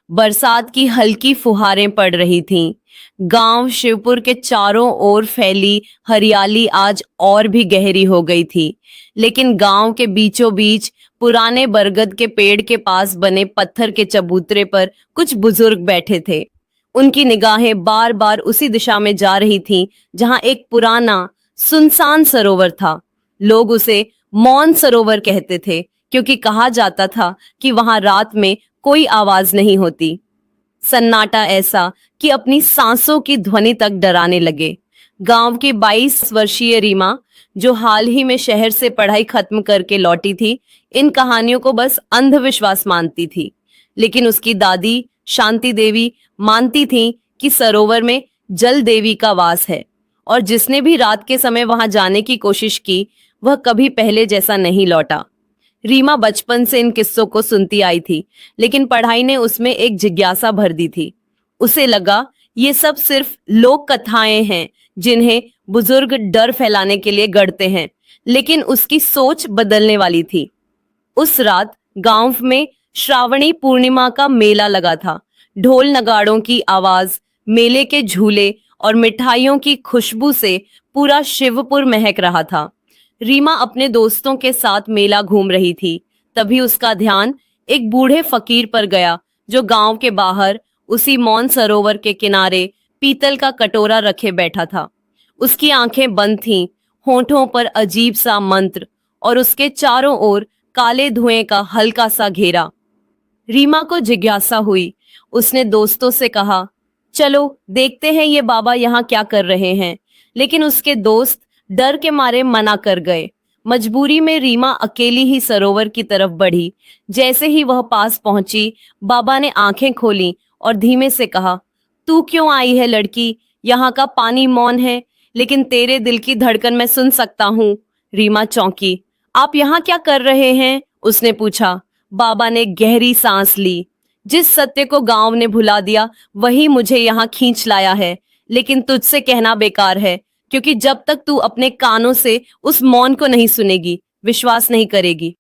बरसात की हल्की फुहारें पड़ रही थीं। गांव शिवपुर के चारों ओर फैली हरियाली आज और भी गहरी हो गई थी। लेकिन गांव के बीचों बीच पुराने बरगद के पेड़ के पास बने पत्थर के चबूतरे पर कुछ बुजुर्ग बैठे थे। उनकी निगाहें बार बार उसी दिशा में जा रही थीं जहां एक पुराना सुनसान सरोवर था। लोग उसे मौन सरोवर कहते थे क्योंकि कहा जाता था कि वहां रात में कोई आवाज नहीं होती। सन्नाटा ऐसा कि अपनी सांसों की ध्वनि तक डराने लगे। गांव की 22 वर्षीय रीमा, जो हाल ही में शहर से पढ़ाई खत्म करके लौटी थी, इन कहानियों को बस अंधविश्वास मानती थी। लेकिन उसकी दादी शांति देवी मानती थी कि सरोवर में जल देवी का वास है और जिसने भी रात के समय वहां जाने की कोशिश की वह कभी पहले जैसा नहीं लौटा। रीमा बचपन से इन किस्सों को सुनती आई थी, लेकिन पढ़ाई ने उसमें एक जिज्ञासा भर दी थी। उसे लगा ये सब सिर्फ लोक कथाएं हैं जिन्हें बुजुर्ग डर फैलाने के लिए गढ़ते हैं, लेकिन उसकी सोच बदलने वाली थी। उस रात गांव में श्रावणी पूर्णिमा का मेला लगा था। ढोल नगाड़ों की आवाज, मेले के झूले और मिठाइयों की खुशबू से पूरा शिवपुर महक रहा था। रीमा अपने दोस्तों के साथ मेला घूम रही थी। तभी उसका ध्यान एक बूढ़े फकीर पर गया जो गांव के बाहर उसी मौन सरोवर के किनारे पीतल का कटोरा रखे बैठा था। उसकी आंखें बंद थीं, होठों पर अजीब सा मंत्र और उसके चारों ओर काले धुएं का हल्का सा घेरा। रीमा को जिज्ञासा हुई। उसने दोस्तों से कहा, चलो देखते हैं ये बाबा यहाँ क्या कर रहे हैं। लेकिन उसके दोस्त डर के मारे मना कर गए। मजबूरी में रीमा अकेली ही सरोवर की तरफ बढ़ी। जैसे ही वह पास पहुंची, बाबा ने आंखें खोली और धीमे से कहा, तू क्यों आई है लड़की? यहाँ का पानी मौन है, लेकिन तेरे दिल की धड़कन मैं सुन सकता हूँ। रीमा चौंकी। आप यहाँ क्या कर रहे हैं? उसने पूछा। बाबा ने गहरी सांस ली। जिस सत्य को गांव ने भुला दिया वही मुझे यहाँ खींच लाया है, लेकिन तुझसे कहना बेकार है, क्योंकि जब तक तू अपने कानों से उस मौन को नहीं सुनेगी, विश्वास नहीं करेगी।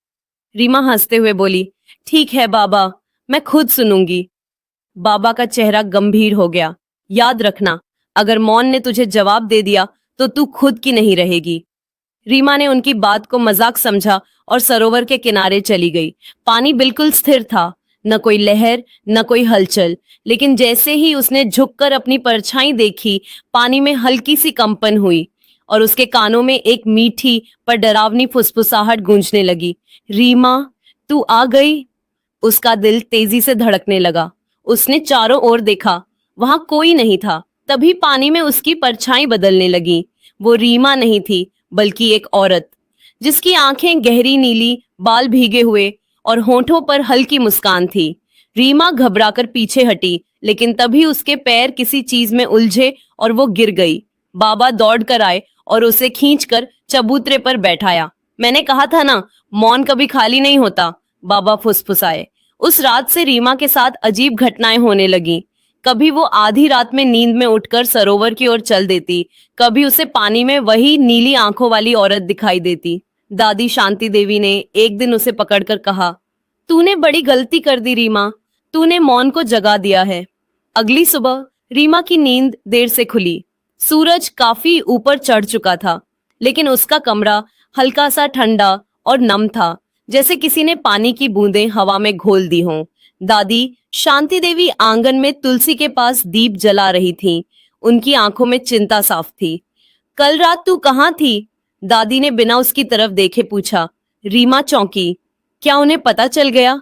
रीमा हंसते हुए बोली, ठीक है बाबा, मैं खुद सुनूंगी। बाबा का चेहरा गंभीर हो गया। याद रखना, अगर मौन ने तुझे जवाब दे दिया तो तू खुद की नहीं रहेगी। रीमा ने उनकी बात को मजाक समझा और सरोवर के किनारे चली गई। पानी बिल्कुल स्थिर था, न कोई लहर न कोई हलचल। लेकिन जैसे ही उसने झुककर अपनी परछाई देखी, पानी में हल्की सी कंपन हुई और उसके कानों में एक मीठी पर डरावनी फुसफुसाहट गूंजने लगी। रीमा, तू आ गई। उसका दिल तेजी से धड़कने लगा। उसने चारों ओर देखा, वहां कोई नहीं था। तभी पानी में उसकी परछाई बदलने लगी। वो रीमा नहीं थी, बल्कि एक औरत, जिसकी आंखें गहरी नीली, बाल भीगे हुए और होठों पर हल्की मुस्कान थी। रीमा घबराकर पीछे हटी, लेकिन तभी उसके पैर किसी चीज में उलझे और वो गिर गई। बाबा दौड़ कर आए और उसे खींचकर चबूतरे पर बैठाया। मैंने कहा था ना, मौन कभी खाली नहीं होता, बाबा फुसफुसाए। उस रात से रीमा के साथ अजीब घटनाएं होने लगी। कभी वो आधी रात में नींद में उठकर सरोवर की ओर चल देती, कभी उसे पानी में वही नीली आंखों वाली औरत दिखाई देती। दादी शांति देवी ने एक दिन उसे पकड़कर कहा, तूने बड़ी गलती कर दी रीमा, तूने मौन को जगा दिया है। अगली सुबह रीमा की नींद देर से खुली। सूरज काफी ऊपर चढ़ चुका था, लेकिन उसका कमरा हल्का सा ठंडा और नम था, जैसे किसी ने पानी की बूंदें हवा में घोल दी हों। दादी शांति देवी आंगन में तुलसी के पास दीप जला रही थीं। उनकी आंखों में चिंता साफ थी। कल रात तू कहाँ थी? दादी ने बिना उसकी तरफ देखे पूछा। रीमा चौंकी। क्या उन्हें पता चल गया?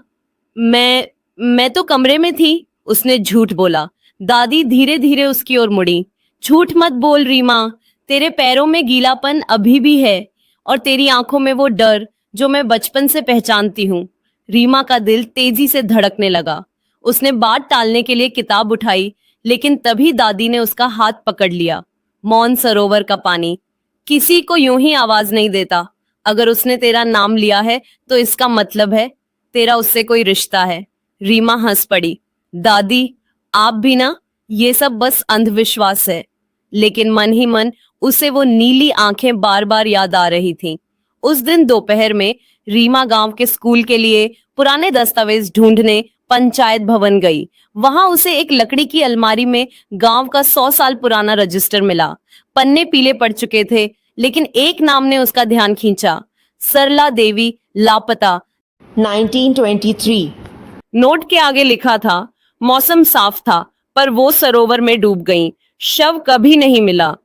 मैं तो कमरे में थी, उसने झूठ बोला। दादी धीरे धीरे उसकी ओर मुड़ी। झूठ मत बोल रीमा, तेरे पैरों में गीलापन अभी भी है और तेरी आंखों में वो डर जो मैं बचपन से पहचानती हूँ। रीमा का दिल तेजी से धड़कने लगा। उसने बात टालने के लिए किताब उठाई, लेकिन तभी दादी ने उसका हाथ पकड़ लिया। मौन सरोवर का पानी किसी को यूं ही आवाज नहीं देता। अगर उसने तेरा नाम लिया है तो इसका मतलब है तेरा उससे कोई रिश्ता है। रीमा हंस पड़ी। दादी, आप भी ना, ये सब बस अंधविश्वास है। लेकिन मन ही मन उसे वो नीली आंखें बार बार याद आ रही थीं। उस दिन दोपहर में रीमा गांव के स्कूल के लिए पुराने दस्तावेज ढूंढने पंचायत भवन गई। वहां उसे एक लकड़ी की अलमारी में गांव का 100 साल पुराना रजिस्टर मिला। पन्ने पीले पड़ चुके थे, लेकिन एक नाम ने उसका ध्यान खींचा, सरला देवी लापता 1923। नोट के आगे लिखा था। मौसम साफ था, पर वो सरोवर में डूब गईं। शव कभी नहीं मिला।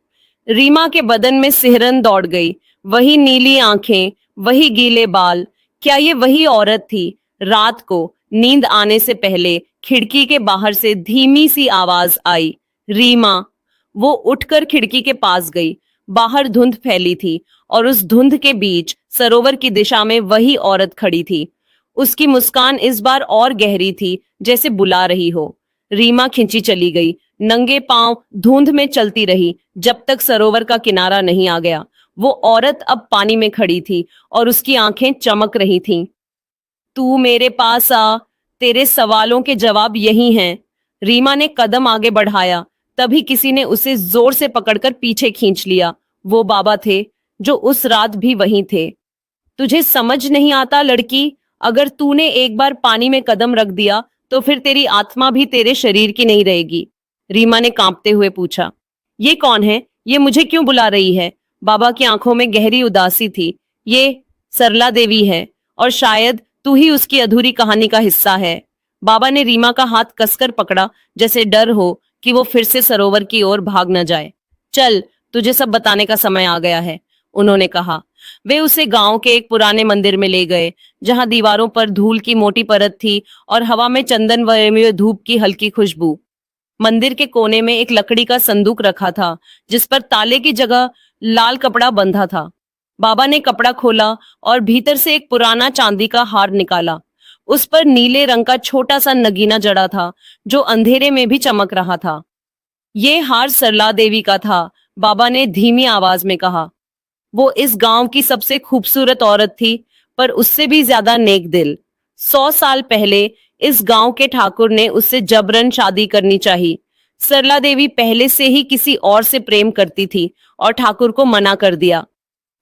रीमा के बदन में सिहरन दौड़ गई। वही नीली आंखें, वही गीले बाल। क्या ये वही औरत थी? रात को नींद आने से पहले खिड़की के बाहर से धीमी सी आवाज आई, रीमा। वो उठकर खिड़की के पास गई। बाहर धुंध फैली थी और उस धुंध के बीच सरोवर की दिशा में वही औरत खड़ी थी। उसकी मुस्कान इस बार और गहरी थी, जैसे बुला रही हो। रीमा खिंची चली गई, नंगे पांव धुंध में चलती रही जब तक सरोवर का किनारा नहीं आ गया। वो औरत अब पानी में खड़ी थी और उसकी आंखें चमक रही थीं। तू मेरे पास आ, तेरे सवालों के जवाब यही हैं। रीमा ने कदम आगे बढ़ाया, तभी किसी ने उसे जोर से पकड़कर पीछे खींच लिया। वो बाबा थे, जो उस रात भी वहीं थे। तुझे समझ नहीं आता लड़की, अगर तूने एक बार पानी में कदम रख दिया तो फिर तेरी आत्मा भी तेरे शरीर की नहीं रहेगी। रीमा ने कांपते हुए पूछा, ये कौन है? ये मुझे क्यों बुला रही है? बाबा की आंखों में गहरी उदासी थी। ये सरला देवी है, और शायद तू ही उसकी अधूरी कहानी का हिस्सा है। बाबा ने रीमा का हाथ कसकर पकड़ा, जैसे डर हो कि वो फिर से सरोवर की ओर भाग न जाए। चल, तुझे सब बताने का समय आ गया है, उन्होंने कहा। वे उसे गांव के एक पुराने मंदिर में ले गए, जहां दीवारों पर धूल की मोटी परत थी और हवा में चंदन व धूप की हल्की खुशबू। मंदिर के कोने में एक लकड़ी का संदूक रखा था, जिस पर ताले की जगह लाल कपड़ा बंधा था। बाबा ने कपड़ा खोला और भीतर से एक पुराना चांदी का हार निकाला। उस पर नीले रंग का छोटा सा नगीना जड़ा था, जो अंधेरे में भी चमक रहा था। ये हार सरला देवी का था, बाबा ने धीमी आवाज में कहा। वो इस गांव की सबसे खूबसूरत औरत थी, पर उससे भी ज्यादा नेक दिल। 100 साल पहले इस गांव के ठाकुर ने उससे जबरन शादी करनी चाहिए। सरला देवी पहले से ही किसी और से प्रेम करती थी और ठाकुर को मना कर दिया।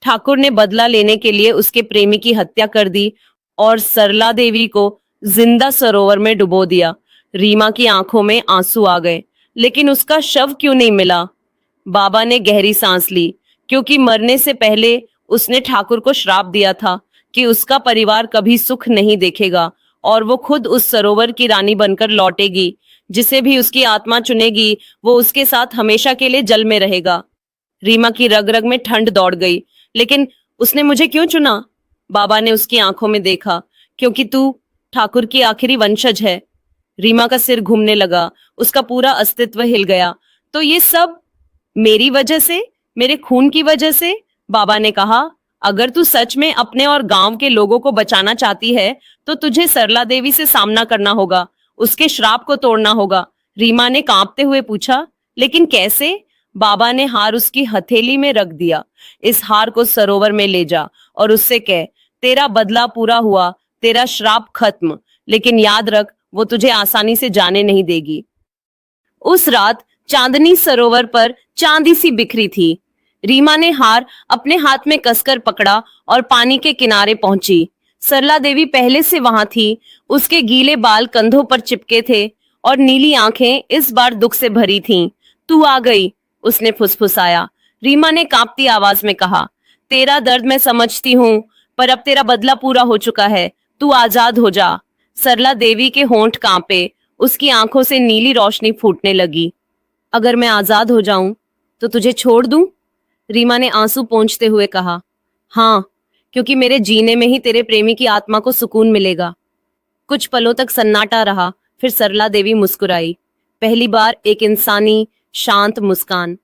ठाकुर ने बदला लेने के लिए उसके प्रेमी की हत्या कर दी और सरला देवी को जिंदा सरोवर में डुबो दिया। रीमा की आंखों में आंसू आ गए, लेकिन उसका शव क्यों नहीं मिला? बाबा ने गहरी सांस ली, क्योंकि मरने से पहले उसने ठाकुर को श्राप दिया था कि उसका परिवार कभी सुख नहीं देखेगा और वो खुद उस सरोवर की रानी बनकर लौटेगी। जिसे भी उसकी आत्मा चुनेगी, वो उसके साथ हमेशा के लिए जल में रहेगा। रीमा की रग रग में ठंड दौड़ गई। लेकिन उसने मुझे क्यों चुना? बाबा ने उसकी आंखों में देखा। क्योंकि तू ठाकुर की आखिरी वंशज है। रीमा का सिर घूमने लगा, उसका पूरा अस्तित्व हिल गया। तो ये सब मेरी वजह से, मेरे खून की वजह से? बाबा ने कहा, अगर तू सच में अपने और गांव के लोगों को बचाना चाहती है, तो तुझे सरला देवी से सामना करना होगा, उसके श्राप को तोड़ना होगा। रीमा ने कांपते हुए पूछा, लेकिन कैसे? बाबा ने हार उसकी हथेली में रख दिया। इस हार को सरोवर में ले जा और उससे कह, तेरा बदला पूरा हुआ, तेरा श्राप खत्म। लेकिन याद रख, वो तुझे आसानी से जाने नहीं देगी। उस रात चांदनी सरोवर पर चांदी सी बिखरी थी। रीमा ने हार अपने हाथ में कसकर पकड़ा और पानी के किनारे पहुंची। सरला देवी पहले से वहां थी। उसके गीले बाल कंधों पर चिपके थे और नीली आंखें इस बार दुख से भरी थीं। तू आ गई, उसने फुसफुसाया। रीमा ने कांपती आवाज में कहा, तेरा दर्द मैं समझती हूँ, पर अब तेरा बदला पूरा हो चुका है। तू आजाद हो जा। सरला देवी के होंठ कांपे, उसकी आंखों से नीली रोशनी फूटने लगी। अगर मैं आजाद हो जाऊं तो तुझे छोड़ दूं? रीमा ने आंसू पोंछते हुए कहा। हाँ, क्योंकि मेरे जीने में ही तेरे प्रेमी की आत्मा को सुकून मिलेगा। कुछ पलों तक सन्नाटा रहा, फिर सरला देवी मुस्कुराई। पहली बार एक इंसानी शांत मुस्कान।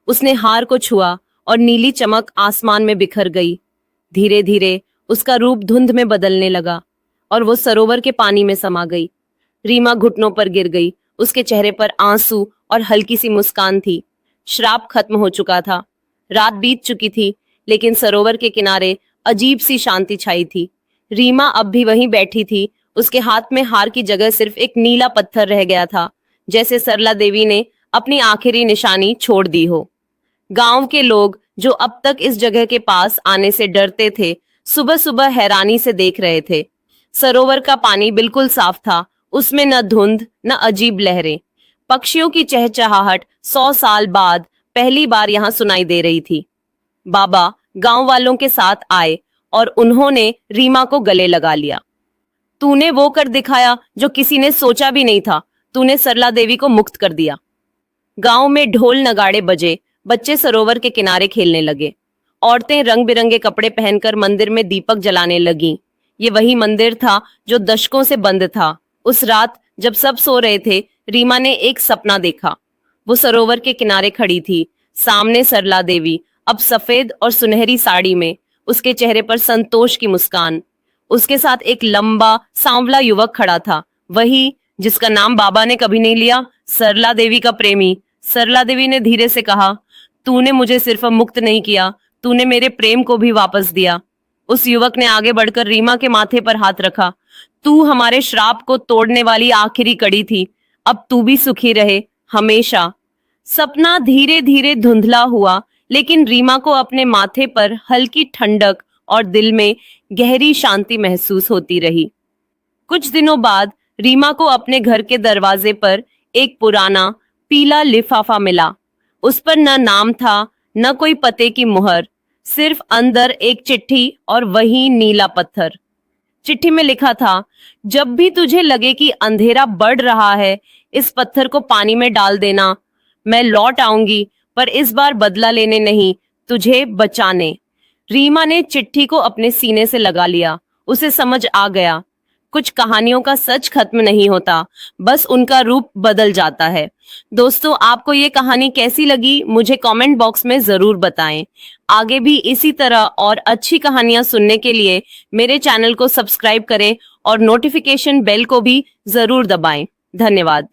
उसने हार को छुआ और नीली चमक आसमान में बिखर गई। धीरे धीरे उसका रूप धुंध में बदलने लगा और वो सरोवर के पानी में समा गई। रीमा घुटनों पर गिर गई। उसके चेहरे पर आंसू और हल्की सी मुस्कान थी। श्राप खत्म हो चुका था। रात बीत चुकी थी, लेकिन सरोवर के किनारे अजीब सी शांति छाई थी। रीमा अब भी वहीं बैठी थी। उसके हाथ में हार की जगह सिर्फ एक नीला पत्थर रह गया था, जैसे सरला देवी ने अपनी आखिरी निशानी छोड़ दी हो। गांव के लोग, जो अब तक इस जगह के पास आने से डरते थे, सुबह सुबह हैरानी से देख रहे थे। सरोवर का पानी बिल्कुल साफ था। उसमें न धुंध न अजीब लहरें। पक्षियों की चहचहाहट 100 साल बाद पहली बार यहाँ सुनाई दे रही थी। बाबा गांव वालों के साथ आए और उन्होंने रीमा को गले लगा लिया। तूने वो कर दिखाया जो किसी ने सोचा भी नहीं था। तूने सरला देवी को मुक्त कर दिया। गांव में ढोल नगाड़े बजे, बच्चे सरोवर के किनारे खेलने लगे। औरतें रंग बिरंगे कपड़े पहनकर मंदिर में दीपक जलाने लगीं। ये वही मंदिर था जो दशकों से बंद था। उस रात जब सब सो रहे थे, रीमा ने एक सपना देखा। वो सरोवर के किनारे खड़ी थी, सामने सरला देवी, अब सफेद और सुनहरी साड़ी में, उसके चेहरे पर संतोष की मुस्कान। उसके साथ एक लंबा सांवला युवक खड़ा था, वही जिसका नाम बाबा ने कभी नहीं लिया, सरला देवी का प्रेमी। सरला देवी ने धीरे से कहा, तूने मुझे सिर्फ मुक्त नहीं किया, तूने मेरे प्रेम को भी वापस दिया। उस युवक ने आगे बढ़कर रीमा के माथे पर हाथ रखा। तू हमारे श्राप को तोड़ने वाली आखिरी कड़ी थी, अब तू भी सुखी रहे हमेशा। सपना धीरे धीरे धुंधला हुआ, लेकिन रीमा को अपने माथे पर हल्की ठंडक और दिल में गहरी शांति महसूस होती रही। कुछ दिनों बाद रीमा को अपने घर के दरवाजे पर एक पुराना पीला लिफाफा मिला। उस पर न नाम था, न कोई पते की मुहर, सिर्फ अंदर एक चिट्ठी और वही नीला पत्थर। चिट्ठी में लिखा था, जब भी तुझे लगे कि अंधेरा बढ़ रहा है, इस पत्थर को पानी में डाल देना। मैं लौट आऊंगी, पर इस बार बदला लेने नहीं, तुझे बचाने। रीमा ने चिट्ठी को अपने सीने से लगा लिया। उसे समझ आ गया, कुछ कहानियों का सच खत्म नहीं होता, बस उनका रूप बदल जाता है। दोस्तों, आपको ये कहानी कैसी लगी मुझे कमेंट बॉक्स में जरूर बताएं। आगे भी इसी तरह और अच्छी कहानियां सुनने के लिए मेरे चैनल को सब्सक्राइब करें और नोटिफिकेशन बेल को भी जरूर दबाएं। धन्यवाद।